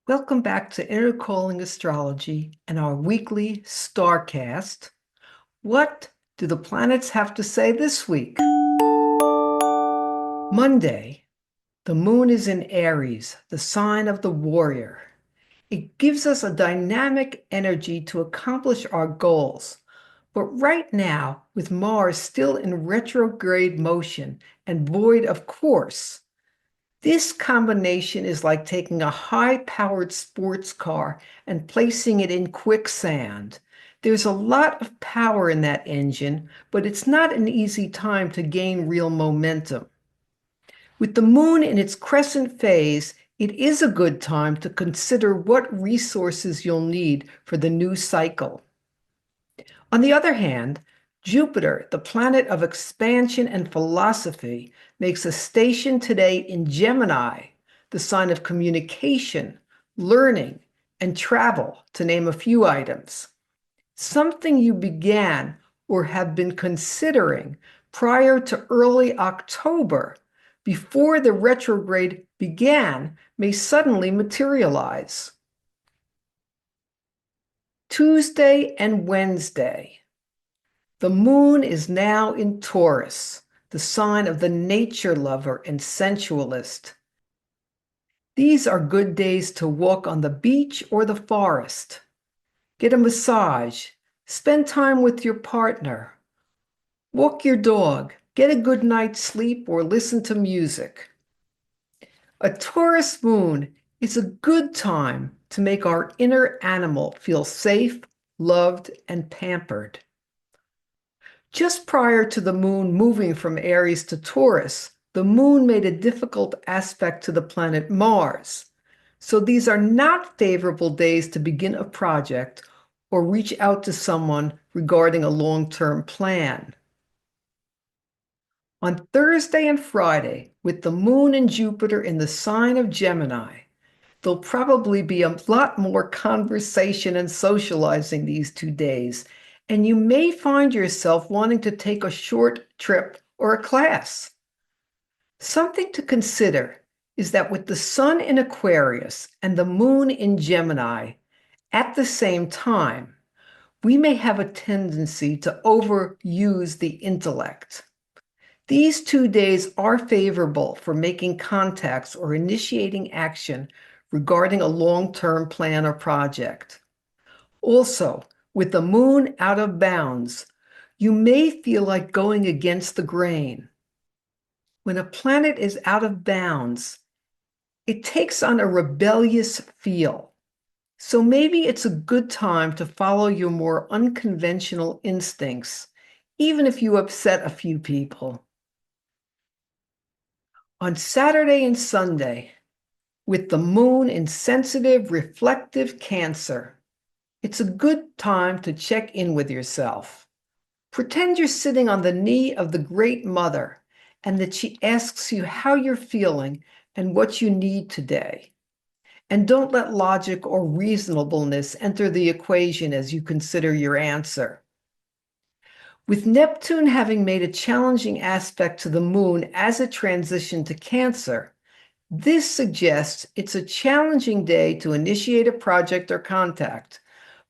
Welcome back to Intercalling Astrology and our weekly Starcast. What do the planets have to say this week? Monday, the moon is in Aries, the sign of the warrior. It gives us a dynamic energy to accomplish our goals. But right now, with Mars still in retrograde motion and void of course, this combination is like taking a high-powered sports car and placing it in quicksand. There's a lot of power in that engine, but it's not an easy time to gain real momentum. With the moon in its crescent phase, it is a good time to consider what resources you'll need for the new cycle. On the other hand, Jupiter, the planet of expansion and philosophy, makes a station today in Gemini, the sign of communication, learning, and travel, to name a few items. Something you began or have been considering prior to early October, before the retrograde began, may suddenly materialize. Tuesday and Wednesday. The moon is now in Taurus, the sign of the nature lover and sensualist. These are good days to walk on the beach or the forest, get a massage, spend time with your partner, walk your dog, get a good night's sleep, or listen to music. A Taurus moon is a good time to make our inner animal feel safe, loved, and pampered. Just prior to the moon moving from Aries to Taurus, the moon made a difficult aspect to the planet Mars. So these are not favorable days to begin a project or reach out to someone regarding a long-term plan. On Thursday and Friday, with the moon and Jupiter in the sign of Gemini, there'll probably be a lot more conversation and socializing these 2 days, and you may find yourself wanting to take a short trip or a class. Something to consider is that with the sun in Aquarius and the moon in Gemini at the same time, we may have a tendency to overuse the intellect. These 2 days are favorable for making contacts or initiating action regarding a long-term plan or project. Also, with the moon out of bounds, you may feel like going against the grain. When a planet is out of bounds, it takes on a rebellious feel. So maybe it's a good time to follow your more unconventional instincts, even if you upset a few people. On Saturday and Sunday, with the moon in sensitive, reflective Cancer, it's a good time to check in with yourself. Pretend you're sitting on the knee of the Great Mother and that she asks you how you're feeling and what you need today. And don't let logic or reasonableness enter the equation as you consider your answer. With Neptune having made a challenging aspect to the moon as it transitioned to Cancer, this suggests it's a challenging day to initiate a project or contact,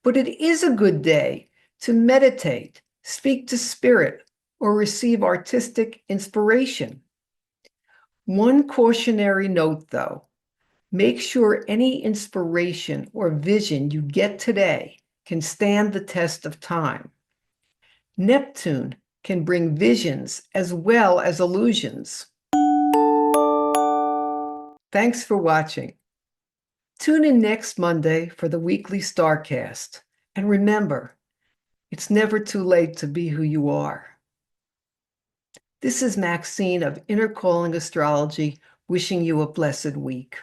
but it is a good day to meditate, speak to spirit, or receive artistic inspiration. One cautionary note, though, make sure any inspiration or vision you get today can stand the test of time. Neptune can bring visions as well as illusions. Thanks for watching. Tune in next Monday for the weekly Starcast. And remember, it's never too late to be who you are. This is Maxine of Intercalling Astrology, wishing you a blessed week.